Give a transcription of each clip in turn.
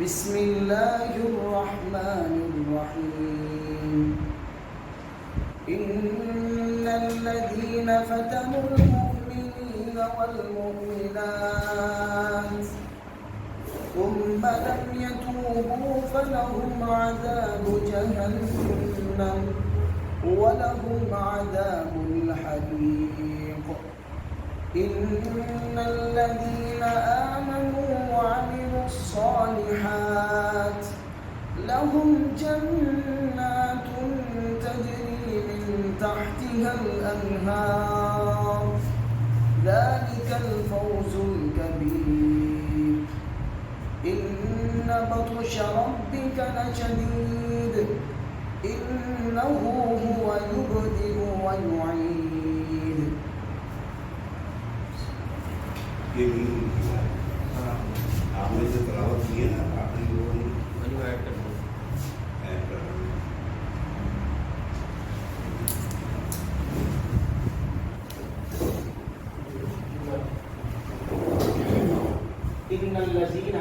بسم الله الرحمن الرحيم إن الذين فتنوا المؤمنين والمؤمنات ثم لم يتوبوا فلهم عذاب جهنم ولهم عذاب الحريق إن الذين آمنوا وعملوا الصالحات لهم جنات تجري من تحتها الأنهار ذلك الفوز الكبير إن بطش ربك لشديد إنه هو يبدئ ويعيد. آپ نے جو تلاوت کی ہے نا آخری وہ ان الذین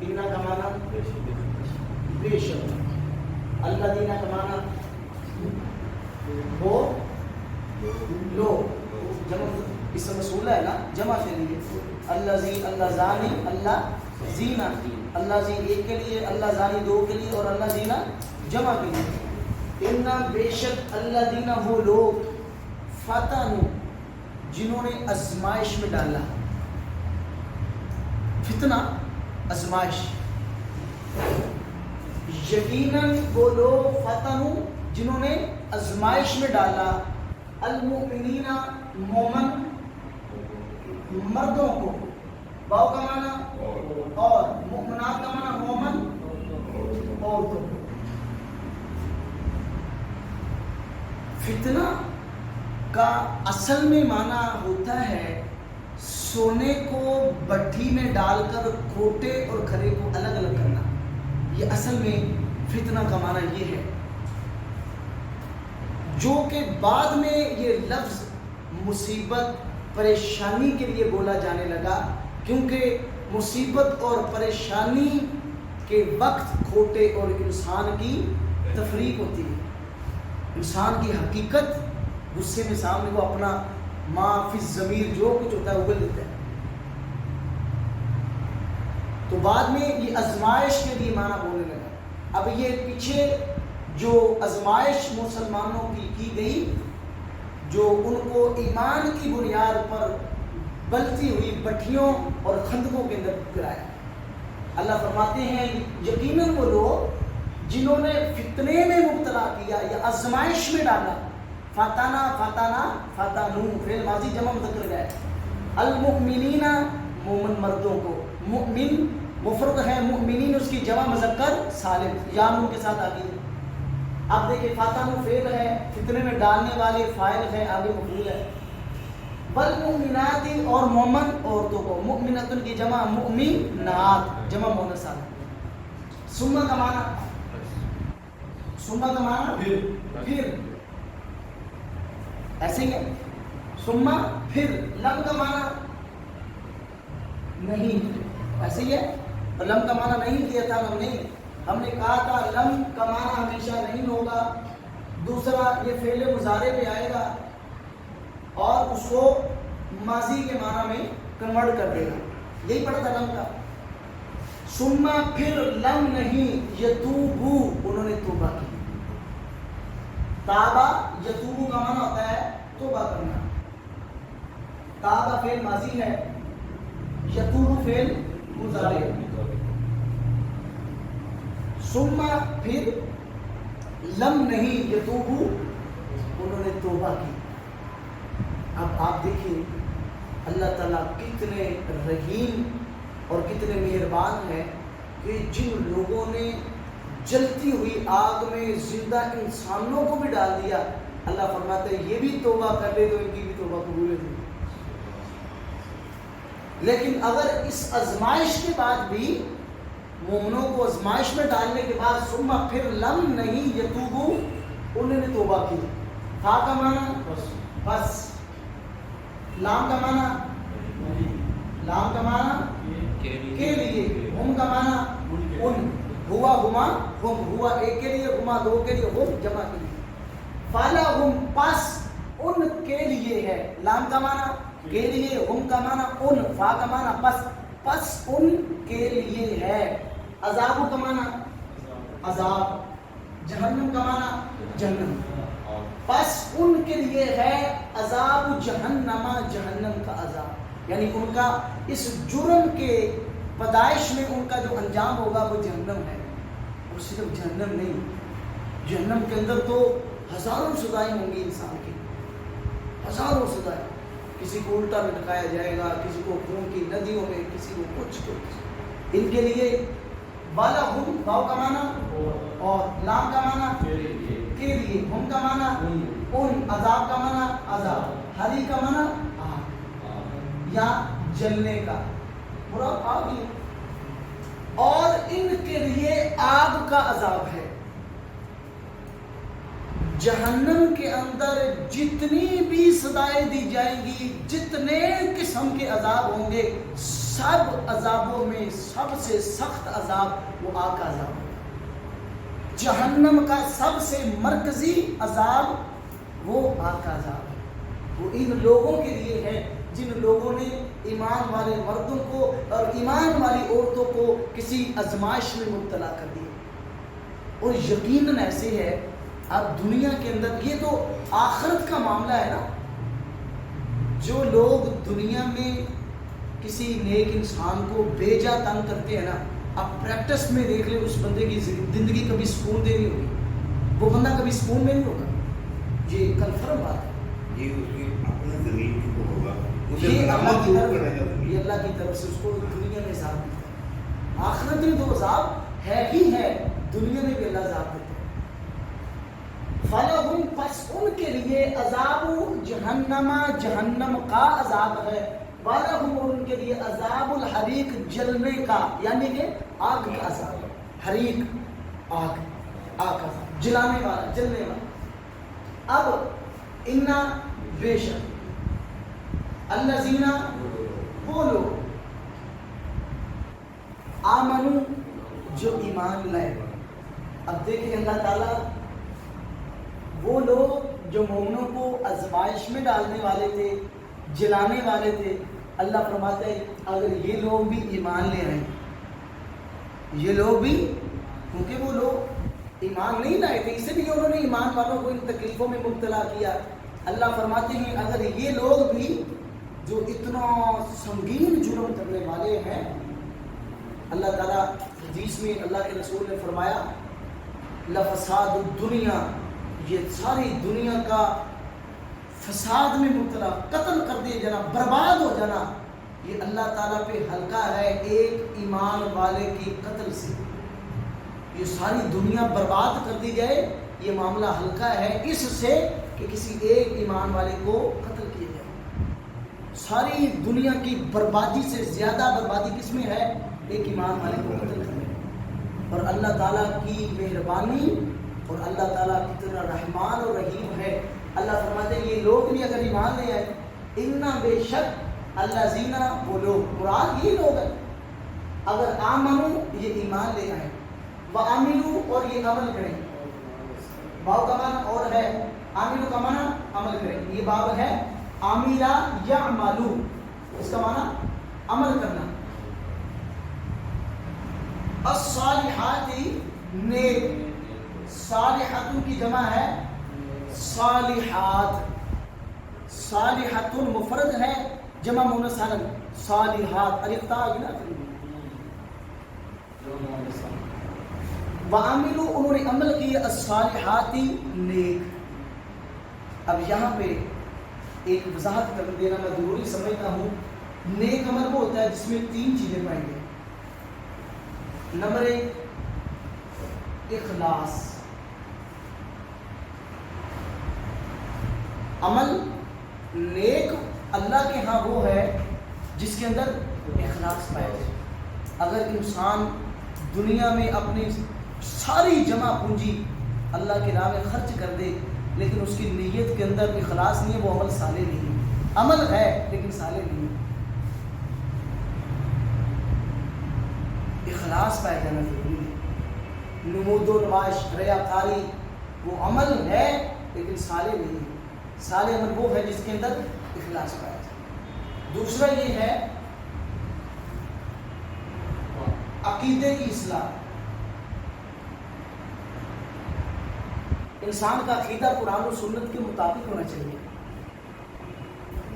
ان کا معنی بے شک، الذین کا معنی وہ لوگ، جمع اسم موصول ہے نا، جمع کے لیے الذی، اللہ زانی، اللہ زینا، اللہ زی ایک کے لیے، اللہ زانی دو کے لیے، اور اللہ زینا جمع کے لیے. ان بے شک الذین وہ لوگ فتنوا جنہوں نے آزمائش میں ڈالا. فتنہ آزمائش، یقیناً وہ لوگ فتنوا جنہوں نے آزمائش میں ڈالا المؤمنین مومن مردوں کو، واو کا معنی اور مؤمنات کا معنی مومن عورتوں کو. فتنہ کا اصل میں معنی ہوتا ہے سونے کو بٹھی میں ڈال کر کھوٹے اور کھرے کو الگ الگ کرنا. یہ اصل میں فتنہ کا معنی یہ ہے، جو کہ بعد میں یہ لفظ مصیبت پریشانی کے لیے بولا جانے لگا، کیونکہ مصیبت اور پریشانی کے وقت کھوٹے اور انسان کی تفریق ہوتی ہے. انسان کی حقیقت غصے میں سامنے کو اپنا ما فی الضمیر جو کچھ ہوتا ہے اگل دیتا ہے. تو بعد میں یہ آزمائش کے لیے معنی بولنے لگا. اب یہ پیچھے جو آزمائش مسلمانوں کی گئی، جو ان کو ایمان کی بنیاد پر بلتی ہوئی بٹھیوں اور خندقوں کے اندر گرایا. اللہ فرماتے ہیں یقیناً وہ لوگ جنہوں نے فتنے میں مبتلا کیا یا آزمائش میں ڈالا. فتنہ فتنہ فتنو فعل ماضی جمع مذکر گئے. المؤمنین مومن مردوں کو، مؤمن مفرد ہے، مؤمنین اس کی جمع مذکر سالم یا نون کے ساتھ آگے. اب دیکھیں فتنو فعل ہے، فتنے میں ڈالنے والے فاعل ہے، آگے مفعول ہے. والمؤمنات اور مومن عورتوں کو، مؤمنات کی جمع مؤمنات جمع مؤنث سالم. ثم کا معنی، ثم کا معنی پھر، ایسے ہی ہے. ثم پھر، لم کا معنی نہیں، ایسے ہی ہے. اور لم کا معنی نہیں کیا تھا ہم نے کہا تھا لم کا معنی ہمیشہ نہیں ہوگا. دوسرا یہ فعل مضارع پہ آئے گا اور اس کو ماضی کے معنی میں کنورٹ کر دے گا. یہی پڑھا تھا لم کا. ثم پھر لم نہیں، یتوبو انہوں نے توبہ کی. تابا یتوبو کا معنی ہوتا ہے توبہ کرنا. تابا فعل ماضی ہے، یتوبو فعل مضارع. ثم پھر لم نہیں، یتوبو انہوں نے توبہ کی. اب آپ دیکھیں اللہ تعالیٰ کتنے رحیم اور کتنے مہربان ہیں کہ جن لوگوں نے جلتی ہوئی آگ میں زندہ انسانوں کو بھی ڈال دیا، اللہ فرماتا ہے یہ بھی توبہ کر لے تو ان کی بھی توبہ قبول ہے. لیکن اگر اس آزمائش کے بعد بھی مومنوں کو آزمائش میں ڈالنے کے بعد ثم پھر لم نہیں یتوبو انہوں نے توبہ کی. تھا کا معنی بس، لام کا معنی لام کا معنی کے لیے، ہم کا معنی ان. ہوا ہما ہم، ہوا ایک کے لیے، ہما دو کے لیے، ہم جمع کے لیے. فَلَهُمْ پس ان کے لیے ہے، لام کا معنی کے لیے، ہم کا معنی ان، فا کا معنی پس ان کے لیے ہے. عذاب کا معنی عذاب، جہنم کا معنی جہنم. پس ان کے لیے ہے عذاب جہنم، جہنم کا عذاب، یعنی ان کا اس جرم کے پیدائش میں ان کا جو انجام ہوگا وہ جہنم ہے. اور صرف جہنم نہیں، جہنم کے اندر تو ہزاروں سزائیں ہوں گی انسان کی، ہزاروں سزائیں. کسی کو الٹا لٹکایا جائے گا، کسی کو خون کی ندیوں میں، کسی کو کچھ. ان کے لیے والا ہم، واو کا معنی اور لام کا معنی کے لیے، ہم کا معنی ان، عذاب کا معنی عذاب، ہری کا معنی آگ یا جلنے کا، مراد آگ ہی. اور ان کے لیے آگ کا عذاب ہے. جہنم کے اندر جتنی بھی سزائیں دی جائیں گی، جتنے قسم کے عذاب ہوں گے، سب عذابوں میں سب سے سخت عذاب وہ آگ کا عذاب ہے. جہنم کا سب سے مرکزی عذاب وہ آگ کا عذاب ہے. وہ ان لوگوں کے لیے ہے جن لوگوں نے ایمان والے مردوں کو اور ایمان والی عورتوں کو کسی آزمائش میں مبتلا کر دیا. اور یقیناً ایسے ہے، اب دنیا کے اندر یہ تو آخرت کا معاملہ ہے نا. جو لوگ دنیا میں کسی نیک انسان کو بے جا تنگ کرتے ہیں نا، اب پریکٹس میں دیکھ لیں اس بندے کی زندگی کبھی سکون دے نہیں ہوگی، وہ بندہ کبھی سکون میں نہیں ہوگا. یہ کنفرم بات ہے. یہ اس کی اپنے زمین کی تو ہوگا، اسے یہ برابر دور کرے گا. یہ اللہ کی طرف سے اس کو دنیا میں عذاب دیتا ہے. آخرت میں تو عذاب ہے ہی ہے، دنیا میں بھی اللہ عذاب دیتا ہے. فَلَهُمْ پس ان کے لیے عذاب جہنم، جہنم کا عذاب ہے. وَلَهُمْ اور ان کے لیے عذاب الحریق، جلنے کا، یعنی کہ آگ کا عذاب. حریق آگ، آگ کا عذاب، جلانے والا، جلنے والا. اب انا بے شک، الذین وہ لوگ، آمنو جو ایمان لائے. اب دیکھیں اللہ تعالیٰ وہ لوگ جو مومنوں کو آزمائش میں ڈالنے والے تھے، جلانے والے تھے، اللہ فرماتے ہیں اگر یہ لوگ بھی ایمان لے رہے ہیں، یہ لوگ بھی، کیونکہ وہ لوگ ایمان نہیں لائے تھے اس لیے انہوں نے ایمان والوں کو ان تکلیفوں میں مبتلا کیا. اللہ فرماتے ہیں اگر یہ لوگ بھی جو اتنا سنگین جرم کرنے والے ہیں، اللہ تعالیٰ حدیث میں اللہ کے رسول نے فرمایا لفساد الدنیا، یہ ساری دنیا کا فساد میں مبتلا، قتل کر دیے جانا، برباد ہو جانا، یہ اللہ تعالیٰ پہ ہلکا ہے ایک ایمان والے کی قتل سے. یہ ساری دنیا برباد کر دی جائے، یہ معاملہ ہلکا ہے اس سے کہ کسی ایک ایمان والے کو قتل کیا جائے. ساری دنیا کی بربادی سے زیادہ بربادی کس میں ہے؟ ایک ایمان والے کو قتل کرنے. اور اللہ تعالیٰ کی مہربانی اور اللہ تعالیٰ کتنا رحمان اور رحیم ہے. اللہ فرماتے ہیں یہ لوگ بھی اگر ایمان لے آئے، انا بے شک اللہ زینہ وہ لوگ، مراد یہ لوگ ہیں اگر آمنو یہ ایمان لے آئے، وعملو اور یہ عمل کریں. باو کا معنی اور ہے، عاملو کا معنی عمل کریں. یہ باب ہے عاملہ یعملو، اس کا معنی عمل کرنا. الصالحات نیک، صالحات کی جمع ہے صالحات، صالحات مفرد ہے، جمع مؤنث سالم صالحات، الف تا نا. وعملوا انہوں نے عمل کیے الصالحات نیک. اب یہاں پہ ایک وضاحت کر دینا میں ضروری سمجھتا ہوں. نیک عمل وہ ہوتا ہے جس میں تین چیزیں پائیں گے. نمبر ایک اخلاص، عمل نیک اللہ کے ہاں وہ ہے جس کے اندر اخلاص پائے جائے. اگر انسان دنیا میں اپنی ساری جمع پونجی اللہ کے راہ میں خرچ کر دے لیکن اس کی نیت کے اندر اخلاص نہیں ہے، وہ عمل صالح نہیں ہے. عمل ہے لیکن صالح نہیں ہے. اخلاص پائے جانا ضروری ہے. نمود و نمائش، ریاکاری، وہ عمل ہے لیکن صالح نہیں ہے۔ صالح عمل وہ ہے جس کے اندر اخلاص پایا جائے۔ دوسرا یہ ہے عقیدے کی اصلاح۔ انسان کا عقیدہ قرآن و سنت کے مطابق ہونا چاہیے،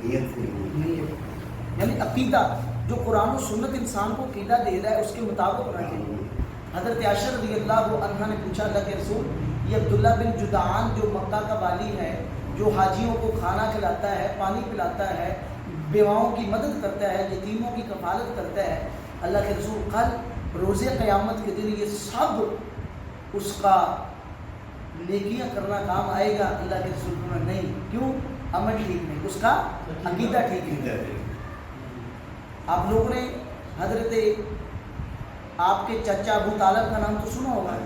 نیت نیت یعنی عقیدہ جو قرآن و سنت انسان کو عقیدہ دے رہا ہے اس کے مطابق ہونا چاہیے۔ حضرت عائشہ رضی اللہ عنہا نے پوچھا اللہ کے رسول، یہ عبداللہ بن جدعان جو مکہ کا والی ہے، جو حاجیوں کو کھانا کھلاتا ہے، پانی پلاتا ہے، بیواؤں کی مدد کرتا ہے، یتیموں کی کفالت کرتا ہے، اللہ کے رسول کل روز قیامت کے دن یہ سب اس کا نیکیاں کرنا کام آئے گا؟ اللہ کے رسول نے نہیں، کیوں؟ عمل ٹھیک نہیں، اس کا عقیدہ ٹھیک نہیں۔ آپ لوگوں نے حضرت آپ کے چچا ابو طالب کا نام تو سنا ہوگا،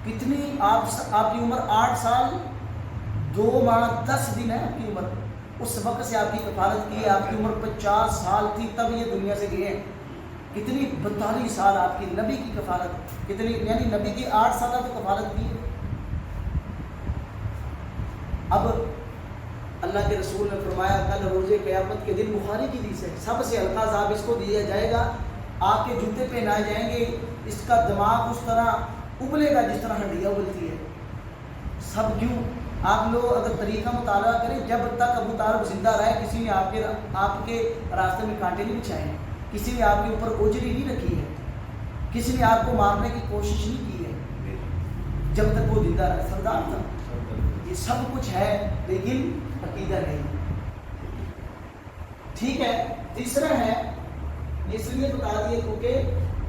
کتنی آپ کی عمر 8 سال 2 ماہ 10 دن ہے آپ کی عمر، اس وقت سے آپ کی کفالت کی ہے، آپ کی عمر 50 سال تھی تب یہ دنیا سے گئے ہیں، کتنی 42 سال آپ کی نبی کی کفالت، کتنی یعنی نبی کی 8 سالہ تو کفالت کی ہے۔ اب اللہ کے رسول نے فرمایا کل روز قیامت کے دن، بخاری کی حدیث ہے، سب سے ہلکا عذاب اس کو دیا جائے گا، آپ کے جوتے پہنائے جائیں گے، اس کا دماغ اس طرح ابلے گا جس طرح ہڈیاں ابلتی ہے۔ سب کیوں؟ آپ لوگ اگر طریقہ مطالعہ کریں، جب تک ابو طالب زندہ رہے کسی نے آپ کے راستے میں کانٹے نہیں بچھائے ہیں، کسی نے آپ کے اوپر اوجری نہیں رکھی ہے، کسی نے آپ کو مارنے کی کوشش نہیں کی ہے، جب تک وہ زندہ رہے، سردار تھا۔ یہ سب کچھ ہے لیکن عقیدہ نہیں، ٹھیک ہے۔ تیسرا ہے، اس لیے بتا دیے کیونکہ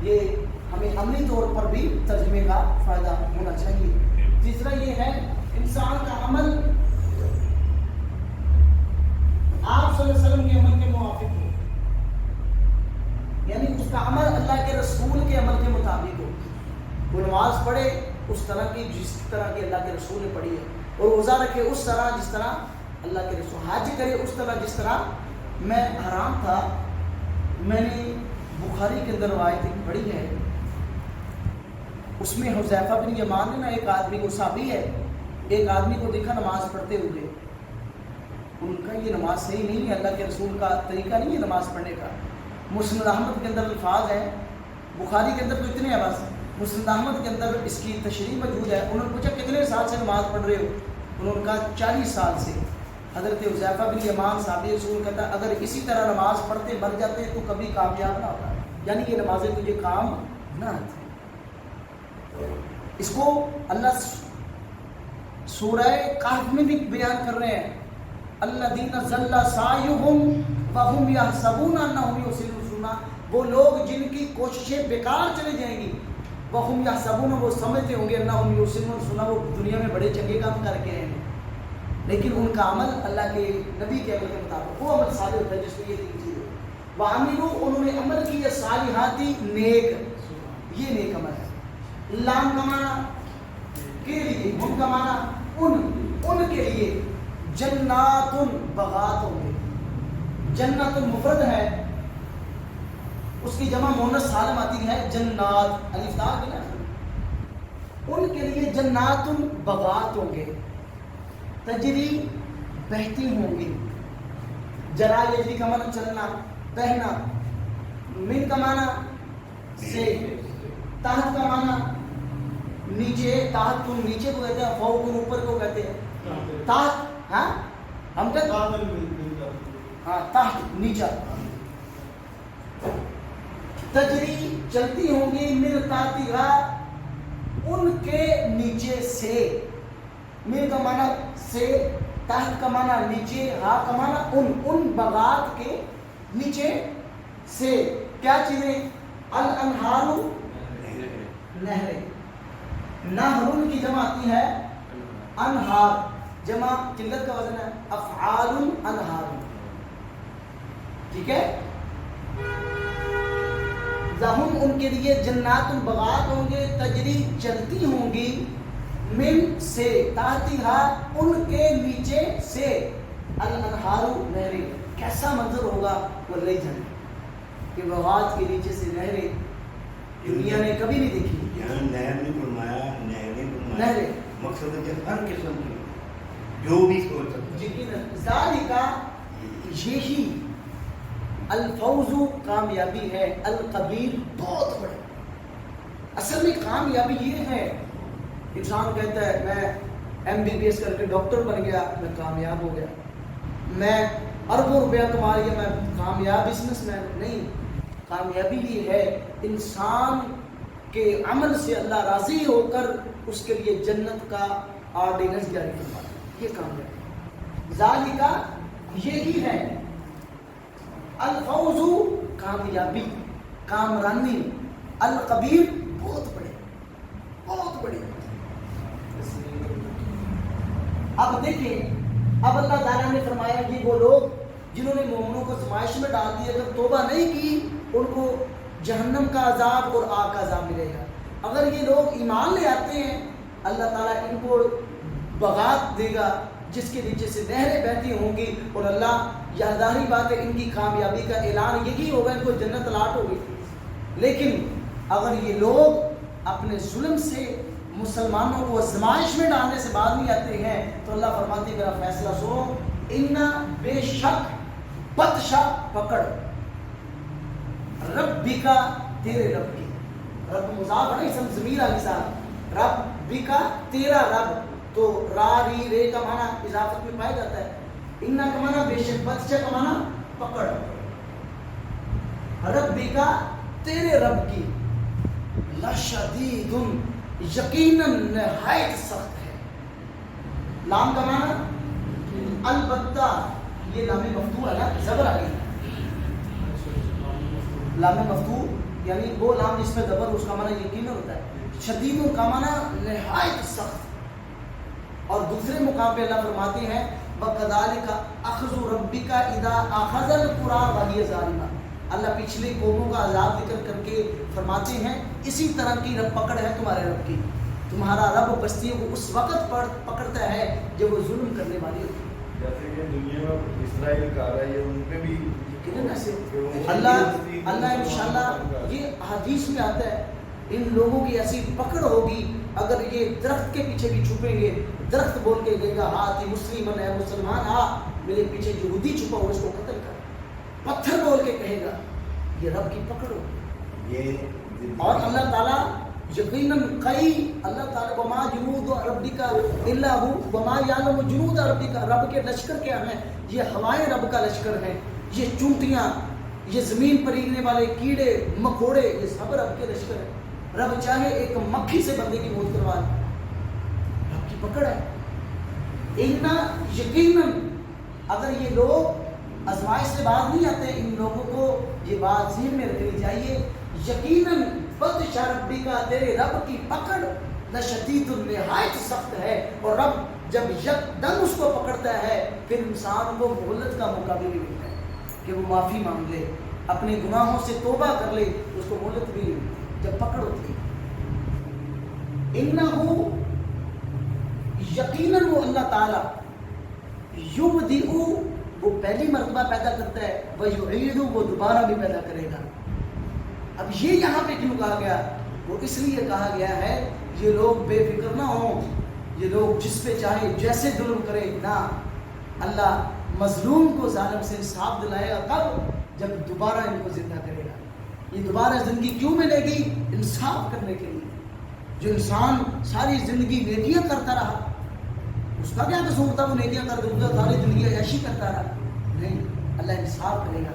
یہ ہمیں عملی طور پر بھی ترجمے کا فائدہ ہونا چاہیے۔ تیسرا یہ ہے انسان کا عمل آپ صلی اللہ علیہ وسلم کے عمل کے موافق ہو، یعنی اس کا عمل اللہ کے رسول کے عمل کے مطابق ہو۔ وہ نماز پڑھے اس طرح کی جس طرح کی اللہ کے رسول نے پڑھی ہے، اور روزہ رکھے اس طرح جس طرح اللہ کے رسول، حج کرے اس طرح جس طرح۔ میں حیران تھا، میں نے بخاری کے اندر روایت پڑھی ہے، اس میں حذیفہ بن یمان نے نا ایک آدمی کو، صحابی ہے، ایک آدمی کو دیکھا نماز پڑھتے ہوئے، ان کا یہ نماز صحیح نہیں ہے، اللہ کے رسول کا طریقہ نہیں ہے نماز پڑھنے کا۔ مسند احمد کے اندر الفاظ ہے، بخاری کے اندر تو اتنے ہیں بس، مسند احمد کے اندر اس کی تشریح موجود ہے۔ انہوں نے پوچھا کتنے سال سے نماز پڑھ رہے ہو؟ انہوں نے کہا 40 سال سے۔ حضرت حذیفہ بن یمان صحابی رسول کہتا ہے اگر اسی طرح نماز پڑھتے مر جاتے تو کبھی کامیاب نہ ہوتا، یعنی یہ نمازیں تجھے کام نہ آتی۔ اس کو اللہ سورہ کہف میں بھی بیان کر رہے ہیں، الذین ضل سعیہم وہم یحسبون انہم یحسنون، وہ لوگ جن کی کوششیں بیکار چلی جائیں گی، وہم یحسبون، وہ سمجھتے ہوں گے انہم یحسنون، وہ دنیا میں بڑے چنگے کام کر کے ہیں، لیکن ان کا عمل اللہ کے نبی کے عمل کے مطابق وہ عمل صالح ہوتا ہے جس میں یہ تین چیزیں۔ وَعَمِلُوا، انہوں نے عمل کیا، صالحاتی، نیک، یہ نیک عمل ہے۔ لام کا معنی کے لیے، ہم کا معنی ان کے لیے، جنات بغات ہوں گے، جنت مفرد ہے، اس کی جمع مؤنث سالم آتی ہے جنات، الف تا کے نا، ان کے لیے جنات بغات ہوں گے، تجری بہتی ہوں گی، جرا یجری کا معنی چلنا بہنا، من کا معنی سے، تحت کا معنی نیچے، تحت تم نیچے کو کہتے ہیں، فوق اوپر کو کہتے ہیں، تحت، ہاں ہم کہتے ہیں ہاں تحت نیچا، تجری چلتی ہوں گی، من تحتہا ان کے نیچے سے، من کا معنی سے، تحت کا معنی نیچے، ہا کا معنی ان بغات کے نیچے سے، کیا چیزیں؟ الانہار، نہریں، نہرن کی جمع آتی ہے انہار، جمع قلت کا وزن ہے افعال انہار، ٹھیک ہے۔ لہم ان کے لیے جنات بغات ہوں گے، تجری چلتی ہوں گی، من سے، تحتہا ان کے نیچے سے، الانہار نہریں، کیسا منظر ہوگا وہ لے جانے کہ بغات کے نیچے سے نہریں، دنیا نے کبھی نہیں دیکھی. یہاں نہر نے فرمایا، نہر نے فرمایا نہریں مقصد ہے کہ ہر قسم کی جو بھی سوچ سکتا ہے. یقیناً ذالکا یہی الفوز کامیابی ہے، القبیر بہت بڑے. اصل میں کامیابی یہ ہے، انسان کہتا ہے میں MBBS کر کے ڈاکٹر بن گیا، میں کامیاب ہو گیا، میں اربوں روپیہ کما لیا، میں کامیاب بزنس مین. نہیں، کامیابی یہ ہے انسان کے عمل سے اللہ راضی ہو کر اس کے لیے جنت کا آرڈیننس جاری کروانا، یہ کامیابی. ذالکا یہی ہے الفوز کامیابی، کامرانی، القبیر بہت بڑے، بہت بڑے. اب دیکھیں، اب اللہ تعالیٰ نے فرمایا کہ وہ لوگ جنہوں نے مومنوں کو آزمائش میں ڈال دیا، اگر توبہ نہیں کی ان کو جہنم کا عذاب اور آگ کا عذاب ملے گا. اگر یہ لوگ ایمان لے آتے ہیں اللہ تعالیٰ ان کو بغات دے گا جس کے نیچے سے نہریں بہتی ہوں گی، اور اللہ یاداری بات ہے ان کی کامیابی کا اعلان یہی ہوگا، ان کو جنت الاٹ ہوگی. لیکن اگر یہ لوگ اپنے ظلم سے مسلمانوں کو آزمائش میں ڈالنے سے بعد نہیں آتے ہیں تو اللہ فرماتے ہیں میرا فیصلہ سنو، انا بے شک بطشا پکڑ ربکا تیرے رب کی. رب مضاف ہے نا، اسم ضمیر علی صاحب، ربکا تیرا رب، تو را ری رے کا معنی اضافت میں پایا جاتا ہے. انا کا معنی بے شک، بطشا کا معنی پکڑ. ربکا تیرے رب کی، لشدید یقیناً نہایت سخت ہے. لام کا معنی البتہ، یہ لام مفتوح ہے نا، زبر آ گئی. لام مفتوح یعنی وہ لام جس میں زبر، اس کا معنی یقیناً ہوتا ہے. شدید کا معنی نہایت سخت. اور دوسرے مقام پہ اللہ فرماتے ہیں وَكَذَلِكَ أَخْذُ رَبِّكَ إِذَا أَخَذَ الْقُرَىٰ وَهِيَ ظَالِمَةٌ. اللہ پچھلے قوموں کا عذاب ذکر کر کے فرماتے ہیں اسی طرح کی رب پکڑ ہے تمہارے رب کی. تمہارا رب بستیوں کو اس وقت پکڑتا ہے جب وہ ظلم کرنے والی ہوتی ہے. جیسے کہ دنیا میں اسرائیل کا رہا ہے، ان پہ بھی اللہ انشاءاللہ یہ حدیث میں آتا ہے ان لوگوں کی ایسی پکڑ ہوگی، اگر یہ درخت کے پیچھے بھی چھپیں گے، درخت بول کے کہے گا ہاتھ مسلمان ہے، مسلمان ہاں میرے پیچھے یہودی چھپا ہو اس کو قتل کر. پتھر بول کے کہے گا، یہ رب کی پکڑ ہوگی. اور اللہ تعالیٰ یقیناً کئی، اللہ تعالیٰ وما جنود ربک الا ہو وما یعلم جنود ربک، رب کے لشکر کیا ہیں؟ یہ ہوائیں رب کا لشکر ہیں، یہ چونٹیاں، یہ زمین پر اگنے والے کیڑے مکوڑے، یہ سب رب کے لشکر ہیں. رب چاہے ایک مکھی سے بندے کی موت کروا دے، رب کی پکڑ ہے. انا یقیناً اگر یہ لوگ آزمائش سے باز نہیں آتے، ان لوگوں کو یہ بات ذہن میں رکھنی چاہیے، یقیناً بطش ربک تیرے رب کی پکڑ لشدید نہایت سخت ہے. اور رب جب یکدم اس کو پکڑتا ہے پھر انسان کو مہلت کا موقع بھی نہیں ملتا ہے کہ وہ معافی مانگ لے، اپنے گناہوں سے توبہ کر لے، اس کو مہلت بھی نہیں ملتی جب پکڑ ہوتی ہے. انہو یقیناً وہ اللہ تعالیٰ یبدئ، وہ پہلی مرتبہ پیدا کرتا ہے، ویعید، وہ دوبارہ بھی پیدا کرے گا. اب یہ یہاں پہ کیوں کہا گیا؟ وہ اس لیے کہا گیا ہے یہ لوگ بے فکر نہ ہوں، یہ لوگ جس پہ چاہے جیسے ظلم کرے نہ، اللہ مظلوم کو ظالم سے انصاف دلائے گا کب؟ جب دوبارہ ان کو زندہ کرے گا. یہ دوبارہ زندگی کیوں ملے گی؟ انصاف کرنے کے لیے. جو انسان ساری زندگی نیکیاں کرتا رہا، اس کا کیا قصور تھا وہ نیکیاں کر دے، ساری زندگی عیاشی کرتا رہا؟ نہیں، اللہ انصاف کرے گا.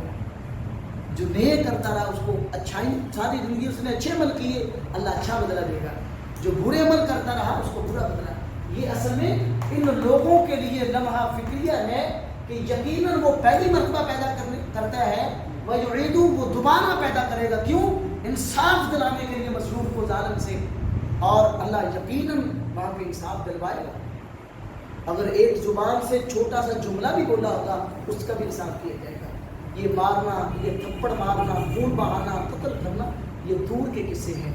جو نیک کرتا رہا اس کو اچھائی، ساری زندگی اس نے اچھے عمل کیے، اللہ اچھا بدلہ دے گا. جو برے عمل کرتا رہا اس کو برا بدلہ. یہ اصل میں ان لوگوں کے لیے لمحہ فکریہ ہے کہ یقیناً وہ پہلی مرتبہ پیدا کرتا ہے، وَيُعِيدُ، وہ دوبارہ پیدا کرے گا. کیوں؟ انصاف دلانے کے لیے مظلوم کو ظالم سے، اور اللہ یقیناً وہاں پہ انصاف دلوائے گا. اگر ایک زبان سے چھوٹا سا جملہ بھی بولا ہوگا اس کا بھی انصاف کیا جائے گا. یہ مارنا، یہ تھپڑ مارنا، خون بہانا، قتل کرنا، یہ دور کے قصے ہیں.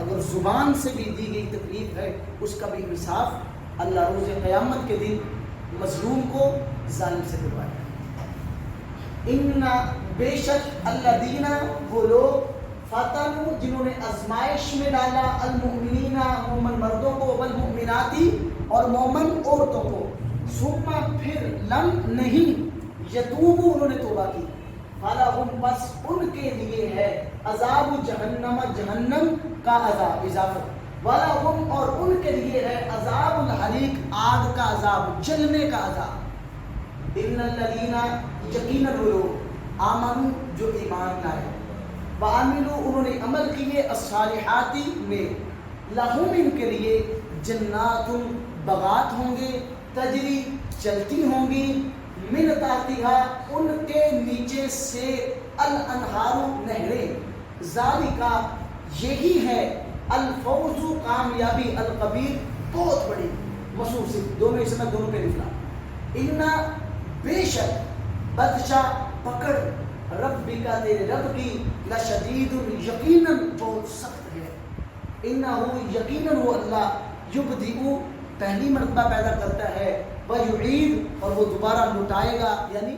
اگر زبان سے بھی دی گئی تکلیف ہے اس کا بھی انصاف اللہ روز قیامت کے دن مظلوم کو ظالم سے دلوائے گا. ان بے شک الذین، وہ لوگ، فتنوا جنہوں نے آزمائش میں ڈالا المؤمنین مومن مردوں کو والمؤمناتی اور مومن عورتوں کو ثم پھر لم نہیں یتوبوا انہوں نے توبہ کی فلہم بس ان کے لیے ہے عذاب جہنم جہنم کا عذاب اضافہ وَلَهُمْ اور ان کے لیے ہے عذاب الحریق آگ کا عذاب جلنے کا عذاب ان الذین یقینا وہ لوگ آمنوا جو ایمان لائے وعملوا انہوں نے عمل کیے الصالحات میں لہم ان کے لیے جنات باغات ہوں گے تجری چلتی ہوں گی من تحتها ان کے نیچے سے الانہار نہریں ذالکا یہی ہے الفوز کامیابی الکبیر بہت بڑی مصروف سے دونوں اس میں دونوں پہ نکلا انا بے شک بدشا پکڑ ربی کا تیرے رب کی لشدید یقیناً بہت سخت ہے انہو یقیناً وہ اللہ یبدئ پہلی مرتبہ پیدا کرتا ہے ویعید اور وہ دوبارہ لوٹائے گا یعنی